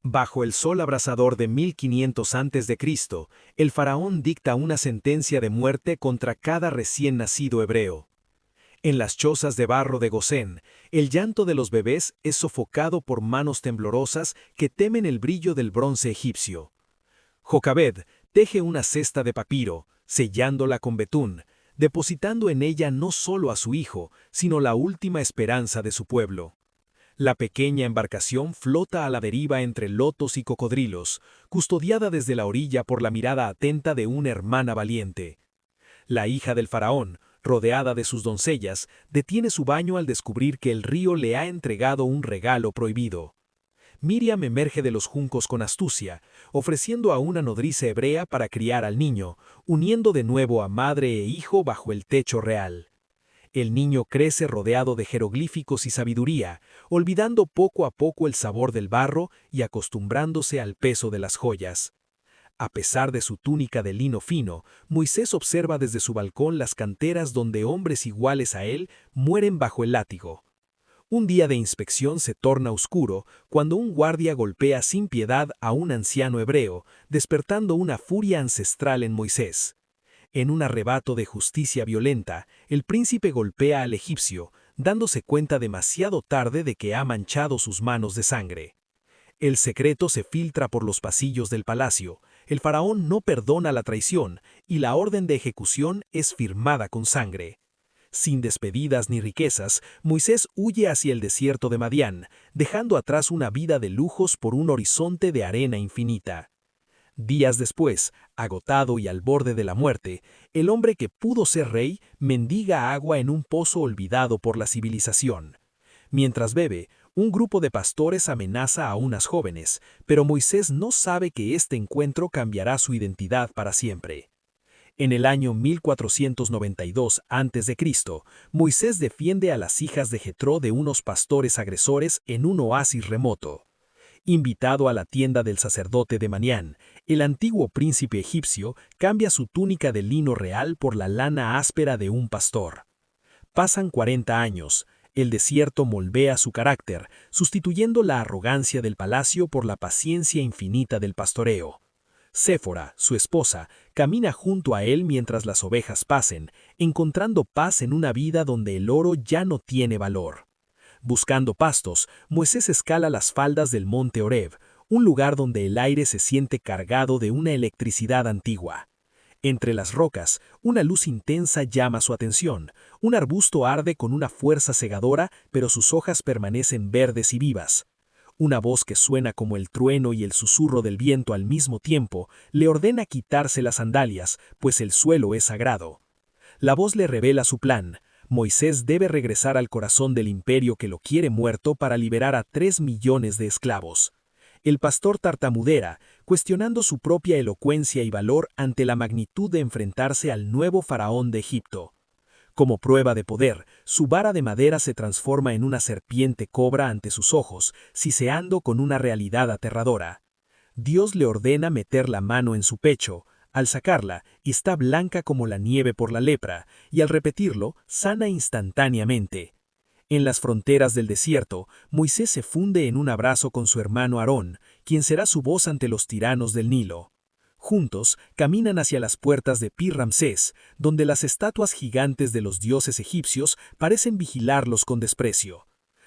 Bajo el sol abrasador de 1500 a.C., el faraón dicta una sentencia de muerte contra cada recién nacido hebreo. En las chozas de barro de Gosén, el llanto de los bebés es sofocado por manos temblorosas que temen el brillo del bronce egipcio. Jocabed teje una cesta de papiro, sellándola con betún, depositando en ella no solo a su hijo, sino la última esperanza de su pueblo. La pequeña embarcación flota a la deriva entre lotos y cocodrilos, custodiada desde la orilla por la mirada atenta de una hermana valiente. La hija del faraón, rodeada de sus doncellas, detiene su baño al descubrir que el río le ha entregado un regalo prohibido. Miriam emerge de los juncos con astucia, ofreciendo a una nodriza hebrea para criar al niño, uniendo de nuevo a madre e hijo bajo el techo real. El niño crece rodeado de jeroglíficos y sabiduría, olvidando poco a poco el sabor del barro y acostumbrándose al peso de las joyas. A pesar de su túnica de lino fino, Moisés observa desde su balcón las canteras donde hombres iguales a él mueren bajo el látigo. Un día de inspección se torna oscuro cuando un guardia golpea sin piedad a un anciano hebreo, despertando una furia ancestral en Moisés. En un arrebato de justicia violenta, el príncipe golpea al egipcio, dándose cuenta demasiado tarde de que ha manchado sus manos de sangre. El secreto se filtra por los pasillos del palacio, el faraón no perdona la traición y la orden de ejecución es firmada con sangre. Sin despedidas ni riquezas, Moisés huye hacia el desierto de Madián, dejando atrás una vida de lujos por un horizonte de arena infinita. Días después, agotado y al borde de la muerte, el hombre que pudo ser rey mendiga agua en un pozo olvidado por la civilización. Mientras bebe, un grupo de pastores amenaza a unas jóvenes, pero Moisés no sabe que este encuentro cambiará su identidad para siempre. En el año 1492 a.C., Moisés defiende a las hijas de Jetró de unos pastores agresores en un oasis remoto. Invitado a la tienda del sacerdote de Manián, el antiguo príncipe egipcio cambia su túnica de lino real por la lana áspera de un pastor. Pasan 40 años, el desierto moldea su carácter, sustituyendo la arrogancia del palacio por la paciencia infinita del pastoreo. Séfora, su esposa, camina junto a él mientras las ovejas pasen, encontrando paz en una vida donde el oro ya no tiene valor. Buscando pastos, Moisés escala las faldas del monte Horeb, un lugar donde el aire se siente cargado de una electricidad antigua. Entre las rocas, una luz intensa llama su atención. Un arbusto arde con una fuerza cegadora, pero sus hojas permanecen verdes y vivas. Una voz que suena como el trueno y el susurro del viento al mismo tiempo le ordena quitarse las sandalias, pues el suelo es sagrado. La voz le revela su plan. Moisés debe regresar al corazón del imperio que lo quiere muerto para liberar a 3 millones de esclavos. El pastor tartamudea, cuestionando su propia elocuencia y valor ante la magnitud de enfrentarse al nuevo faraón de Egipto. Como prueba de poder, su vara de madera se transforma en una serpiente cobra ante sus ojos, siseando con una realidad aterradora. Dios le ordena meter la mano en su pecho. Al sacarla, está blanca como la nieve por la lepra, y al repetirlo, sana instantáneamente. En las fronteras del desierto, Moisés se funde en un abrazo con su hermano Aarón, quien será su voz ante los tiranos del Nilo. Juntos, caminan hacia las puertas de Pi-Ramsés, donde las estatuas gigantes de los dioses egipcios parecen vigilarlos con desprecio.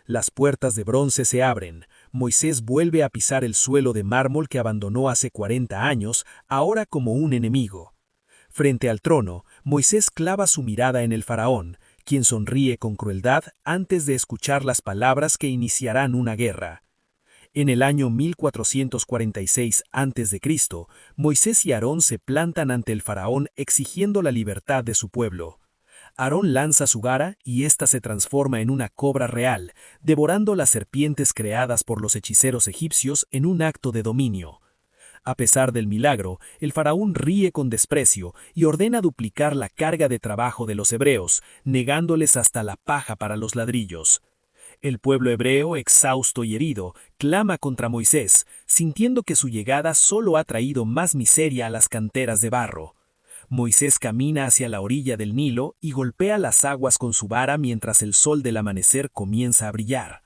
Las puertas de bronce se abren. Moisés vuelve a pisar el suelo de mármol que abandonó hace 40 años, ahora como un enemigo. Frente al trono, Moisés clava su mirada en el faraón, quien sonríe con crueldad antes de escuchar las palabras que iniciarán una guerra. En el año 1446 a.C., Moisés y Aarón se plantan ante el faraón exigiendo la libertad de su pueblo. Aarón lanza su vara y ésta se transforma en una cobra real, devorando las serpientes creadas por los hechiceros egipcios en un acto de dominio. A pesar del milagro, el faraón ríe con desprecio y ordena duplicar la carga de trabajo de los hebreos, negándoles hasta la paja para los ladrillos. El pueblo hebreo, exhausto y herido, clama contra Moisés, sintiendo que su llegada solo ha traído más miseria a las canteras de barro. Moisés camina hacia la orilla del Nilo y golpea las aguas con su vara mientras el sol del amanecer comienza a brillar.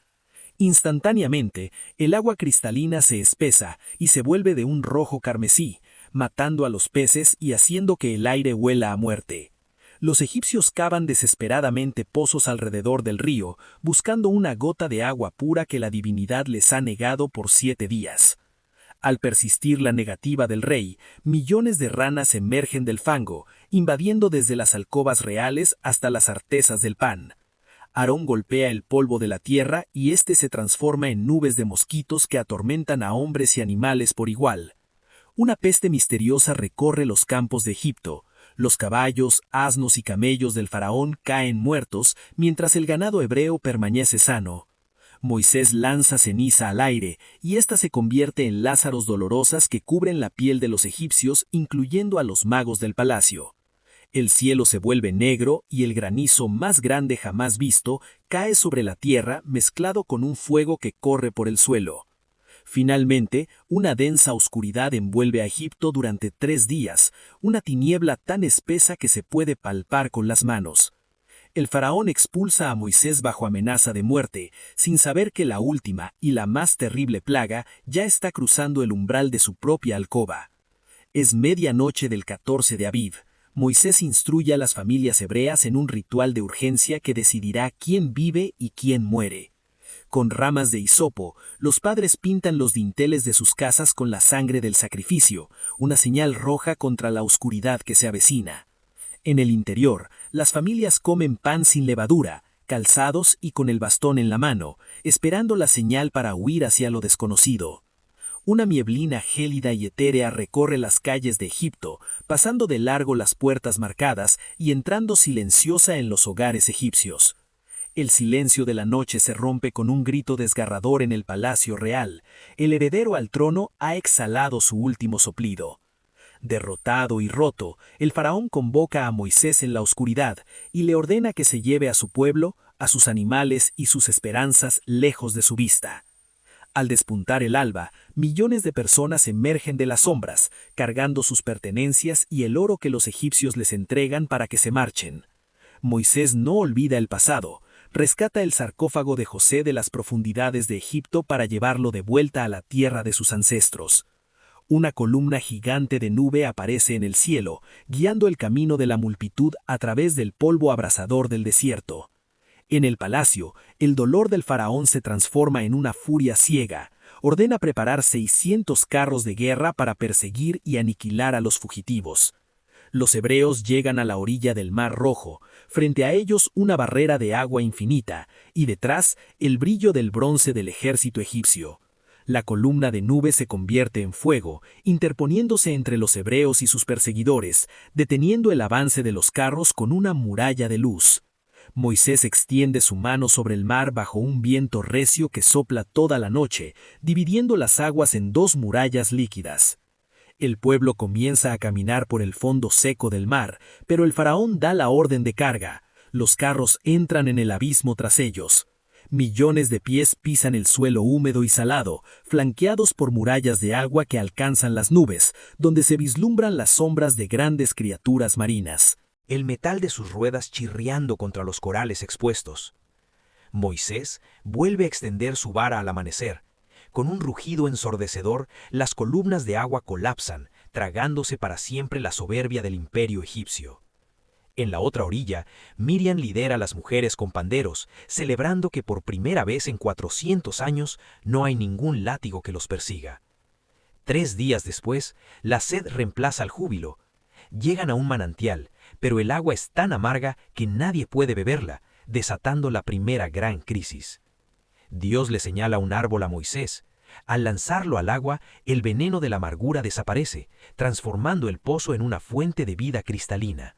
Instantáneamente, el agua cristalina se espesa y se vuelve de un rojo carmesí, matando a los peces y haciendo que el aire huela a muerte. Los egipcios cavan desesperadamente pozos alrededor del río, buscando una gota de agua pura que la divinidad les ha negado por 7 días. Al persistir la negativa del rey, millones de ranas emergen del fango, invadiendo desde las alcobas reales hasta las artesas del pan. Aarón golpea el polvo de la tierra y éste se transforma en nubes de mosquitos que atormentan a hombres y animales por igual. Una peste misteriosa recorre los campos de Egipto. Los caballos, asnos y camellos del faraón caen muertos, mientras el ganado hebreo permanece sano. Moisés lanza ceniza al aire, y ésta se convierte en lázaros dolorosas que cubren la piel de los egipcios, incluyendo a los magos del palacio. El cielo se vuelve negro y el granizo más grande jamás visto cae sobre la tierra mezclado con un fuego que corre por el suelo. Finalmente, una densa oscuridad envuelve a Egipto durante 3 días, una tiniebla tan espesa que se puede palpar con las manos. El faraón expulsa a Moisés bajo amenaza de muerte, sin saber que la última y la más terrible plaga ya está cruzando el umbral de su propia alcoba. Es medianoche del 14 de Aviv. Moisés instruye a las familias hebreas en un ritual de urgencia que decidirá quién vive y quién muere. Con ramas de hisopo, los padres pintan los dinteles de sus casas con la sangre del sacrificio, una señal roja contra la oscuridad que se avecina. En el interior, las familias comen pan sin levadura, calzados y con el bastón en la mano, esperando la señal para huir hacia lo desconocido. Una nieblina gélida y etérea recorre las calles de Egipto, pasando de largo las puertas marcadas y entrando silenciosa en los hogares egipcios. El silencio de la noche se rompe con un grito desgarrador en el palacio real. El heredero al trono ha exhalado su último soplido. Derrotado y roto, el faraón convoca a Moisés en la oscuridad y le ordena que se lleve a su pueblo, a sus animales y sus esperanzas lejos de su vista. Al despuntar el alba, millones de personas emergen de las sombras, cargando sus pertenencias y el oro que los egipcios les entregan para que se marchen. Moisés no olvida el pasado, rescata el sarcófago de José de las profundidades de Egipto para llevarlo de vuelta a la tierra de sus ancestros. Una columna gigante de nube aparece en el cielo, guiando el camino de la multitud a través del polvo abrasador del desierto. En el palacio, el dolor del faraón se transforma en una furia ciega. Ordena preparar 600 carros de guerra para perseguir y aniquilar a los fugitivos. Los hebreos llegan a la orilla del Mar Rojo, frente a ellos una barrera de agua infinita, y detrás el brillo del bronce del ejército egipcio. La columna de nube se convierte en fuego, interponiéndose entre los hebreos y sus perseguidores, deteniendo el avance de los carros con una muralla de luz. Moisés extiende su mano sobre el mar bajo un viento recio que sopla toda la noche, dividiendo las aguas en 2 murallas líquidas. El pueblo comienza a caminar por el fondo seco del mar, pero el faraón da la orden de carga. Los carros entran en el abismo tras ellos. Millones de pies pisan el suelo húmedo y salado, flanqueados por murallas de agua que alcanzan las nubes, donde se vislumbran las sombras de grandes criaturas marinas. El metal de sus ruedas chirriando contra los corales expuestos. Moisés vuelve a extender su vara al amanecer. Con un rugido ensordecedor, las columnas de agua colapsan, tragándose para siempre la soberbia del imperio egipcio. En la otra orilla, Miriam lidera a las mujeres con panderos, celebrando que por primera vez en 400 años no hay ningún látigo que los persiga. 3 días después, la sed reemplaza al júbilo. Llegan a un manantial, pero el agua es tan amarga que nadie puede beberla, desatando la primera gran crisis. Dios le señala un árbol a Moisés. Al lanzarlo al agua, el veneno de la amargura desaparece, transformando el pozo en una fuente de vida cristalina.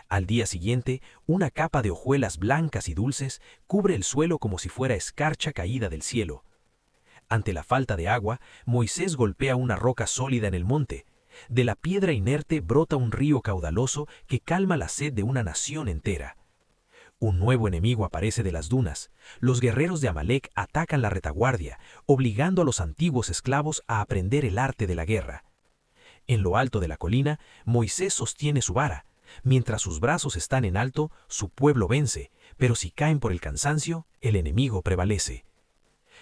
Al día siguiente, una capa de hojuelas blancas y dulces cubre el suelo como si fuera escarcha caída del cielo. Ante la falta de agua, Moisés golpea una roca sólida en el monte. De la piedra inerte brota un río caudaloso que calma la sed de una nación entera. Un nuevo enemigo aparece de las dunas. Los guerreros de Amalek atacan la retaguardia, obligando a los antiguos esclavos a aprender el arte de la guerra. En lo alto de la colina, Moisés sostiene su vara. Mientras sus brazos están en alto, su pueblo vence, pero si caen por el cansancio, el enemigo prevalece.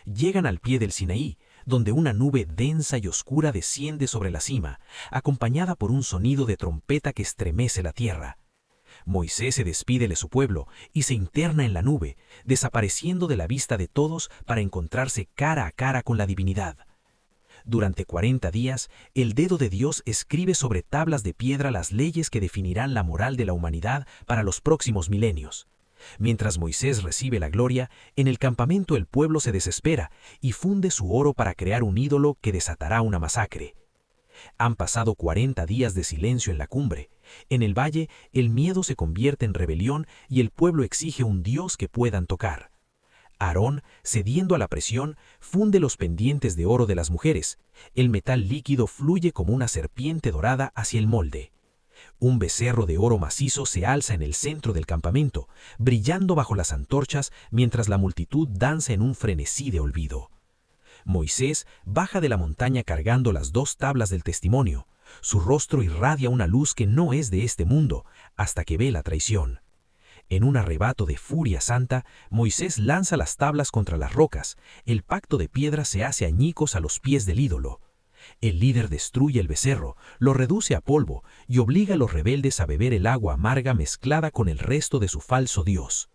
llegan al pie del Sinaí, donde una nube densa y oscura desciende sobre la cima, acompañada por un sonido de trompeta que estremece la tierra. Moisés se despide de su pueblo y se interna en la nube, desapareciendo de la vista de todos para encontrarse cara a cara con la divinidad. Durante 40 días, el dedo de Dios escribe sobre tablas de piedra las leyes que definirán la moral de la humanidad para los próximos milenios. Mientras Moisés recibe la gloria, en el campamento el pueblo se desespera y funde su oro para crear un ídolo que desatará una masacre. Han pasado 40 días de silencio en la cumbre. En el valle, el miedo se convierte en rebelión y el pueblo exige un Dios que puedan tocar. Aarón, cediendo a la presión, funde los pendientes de oro de las mujeres. El metal líquido fluye como una serpiente dorada hacia el molde. Un becerro de oro macizo se alza en el centro del campamento, brillando bajo las antorchas mientras la multitud danza en un frenesí de olvido. Moisés baja de la montaña cargando las 2 tablas del testimonio. Su rostro irradia una luz que no es de este mundo, hasta que ve la traición. En un arrebato de furia santa, Moisés lanza las tablas contra las rocas. El pacto de piedra se hace añicos a los pies del ídolo. El líder destruye el becerro, lo reduce a polvo y obliga a los rebeldes a beber el agua amarga mezclada con el resto de su falso Dios.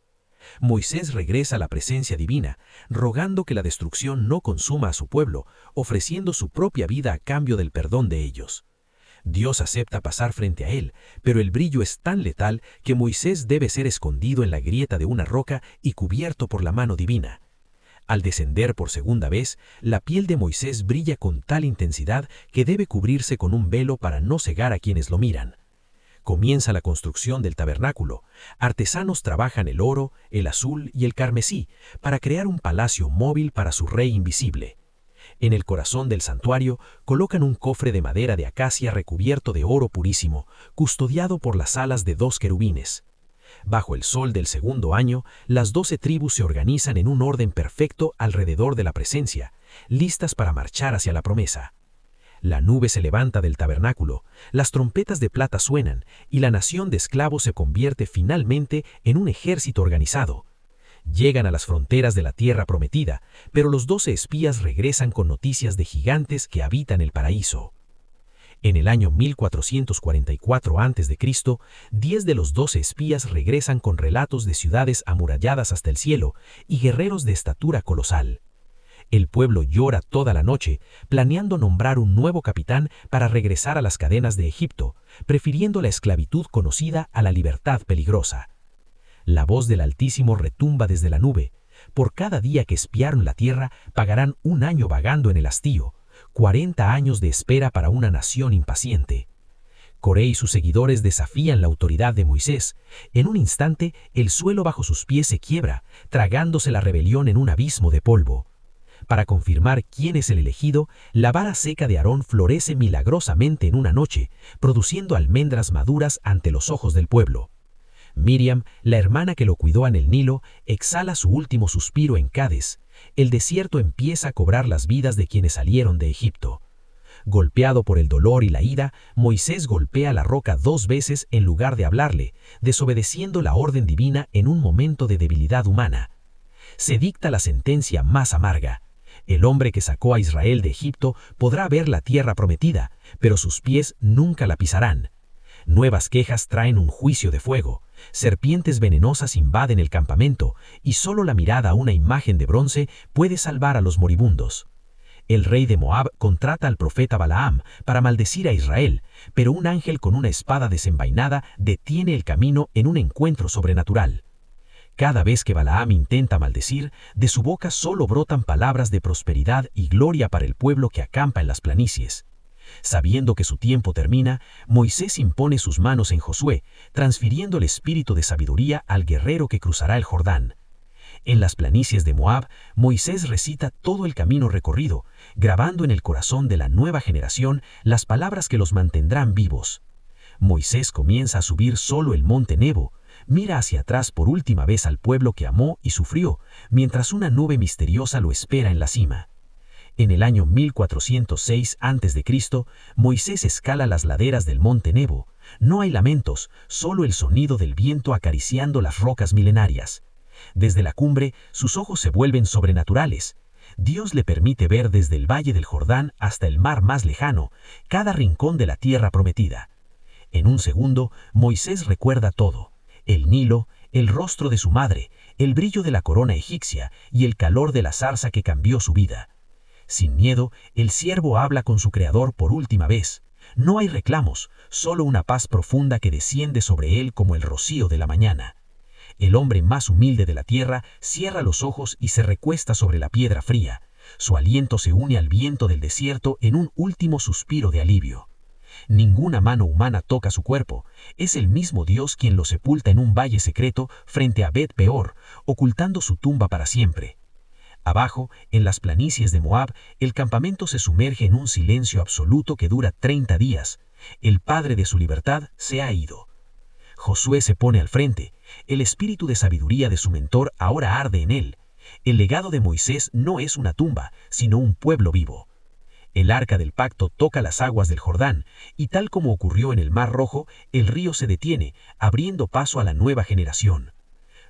Moisés regresa a la presencia divina, rogando que la destrucción no consuma a su pueblo, ofreciendo su propia vida a cambio del perdón de ellos. Dios acepta pasar frente a él, pero el brillo es tan letal que Moisés debe ser escondido en la grieta de una roca y cubierto por la mano divina. Al descender por segunda vez, la piel de Moisés brilla con tal intensidad que debe cubrirse con un velo para no cegar a quienes lo miran. Comienza la construcción del tabernáculo. Artesanos trabajan el oro, el azul y el carmesí para crear un palacio móvil para su rey invisible. En el corazón del santuario colocan un cofre de madera de acacia recubierto de oro purísimo, custodiado por las alas de 2 querubines. Bajo el sol del segundo año, las 12 tribus se organizan en un orden perfecto alrededor de la presencia, listas para marchar hacia la promesa. La nube se levanta del tabernáculo, las trompetas de plata suenan y la nación de esclavos se convierte finalmente en un ejército organizado. Llegan a las fronteras de la tierra prometida, pero los 12 espías regresan con noticias de gigantes que habitan el paraíso. En el año 1444 a.C., 10 de los 12 espías regresan con relatos de ciudades amuralladas hasta el cielo y guerreros de estatura colosal. El pueblo llora toda la noche, planeando nombrar un nuevo capitán para regresar a las cadenas de Egipto, prefiriendo la esclavitud conocida a la libertad peligrosa. La voz del Altísimo retumba desde la nube. Por cada día que espiaron la tierra, pagarán 1 año vagando en el hastío, 40 años de espera para una nación impaciente. Coré y sus seguidores desafían la autoridad de Moisés. En un instante, el suelo bajo sus pies se quiebra, tragándose la rebelión en un abismo de polvo. Para confirmar quién es el elegido, la vara seca de Aarón florece milagrosamente en una noche, produciendo almendras maduras ante los ojos del pueblo. Miriam, la hermana que lo cuidó en el Nilo, exhala su último suspiro en Cades. El desierto empieza a cobrar las vidas de quienes salieron de Egipto. Golpeado por el dolor y la ira, Moisés golpea la roca 2 veces en lugar de hablarle, desobedeciendo la orden divina en un momento de debilidad humana. Se dicta la sentencia más amarga. El hombre que sacó a Israel de Egipto podrá ver la tierra prometida, pero sus pies nunca la pisarán. Nuevas quejas traen un juicio de fuego. Serpientes venenosas invaden el campamento, y solo la mirada a una imagen de bronce puede salvar a los moribundos. El rey de Moab contrata al profeta Balaam para maldecir a Israel, pero un ángel con una espada desenvainada detiene el camino en un encuentro sobrenatural. Cada vez que Balaam intenta maldecir, de su boca solo brotan palabras de prosperidad y gloria para el pueblo que acampa en las planicies. Sabiendo que su tiempo termina, Moisés impone sus manos en Josué, transfiriendo el espíritu de sabiduría al guerrero que cruzará el Jordán. En las planicies de Moab, Moisés recita todo el camino recorrido, grabando en el corazón de la nueva generación las palabras que los mantendrán vivos. Moisés comienza a subir solo el monte Nebo, mira hacia atrás por última vez al pueblo que amó y sufrió, mientras una nube misteriosa lo espera en la cima. En el año 1406 a.C., Moisés escala las laderas del monte Nebo. No hay lamentos, solo el sonido del viento acariciando las rocas milenarias. Desde la cumbre, sus ojos se vuelven sobrenaturales. Dios le permite ver desde el valle del Jordán hasta el mar más lejano, cada rincón de la tierra prometida. En un segundo, Moisés recuerda todo: el Nilo, el rostro de su madre, el brillo de la corona egipcia y el calor de la zarza que cambió su vida. Sin miedo, el siervo habla con su Creador por última vez. No hay reclamos, solo una paz profunda que desciende sobre él como el rocío de la mañana. El hombre más humilde de la tierra cierra los ojos y se recuesta sobre la piedra fría. Su aliento se une al viento del desierto en un último suspiro de alivio. Ninguna mano humana toca su cuerpo. Es el mismo Dios quien lo sepulta en un valle secreto frente a Bet Peor, ocultando su tumba para siempre. Abajo, en las planicies de Moab, el campamento se sumerge en un silencio absoluto que dura 30 días. El padre de su libertad se ha ido. Josué se pone al frente. El espíritu de sabiduría de su mentor ahora arde en él. El legado de Moisés no es una tumba, sino un pueblo vivo. El arca del pacto toca las aguas del Jordán, y tal como ocurrió en el Mar Rojo, el río se detiene, abriendo paso a la nueva generación.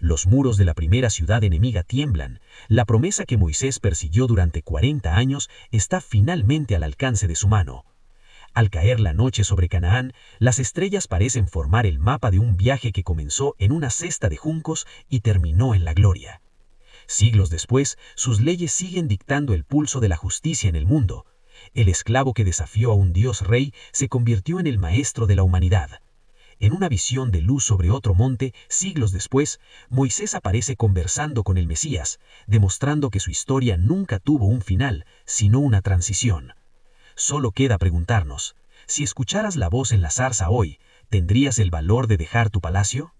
Los muros de la primera ciudad enemiga tiemblan. La promesa que Moisés persiguió durante 40 años está finalmente al alcance de su mano. Al caer la noche sobre Canaán, las estrellas parecen formar el mapa de un viaje que comenzó en una cesta de juncos y terminó en la gloria. Siglos después, sus leyes siguen dictando el pulso de la justicia en el mundo. El esclavo que desafió a un Dios rey se convirtió en el maestro de la humanidad. En una visión de luz sobre otro monte, siglos después, Moisés aparece conversando con el Mesías, demostrando que su historia nunca tuvo un final, sino una transición. Solo queda preguntarnos: si escucharas la voz en la zarza hoy, ¿tendrías el valor de dejar tu palacio?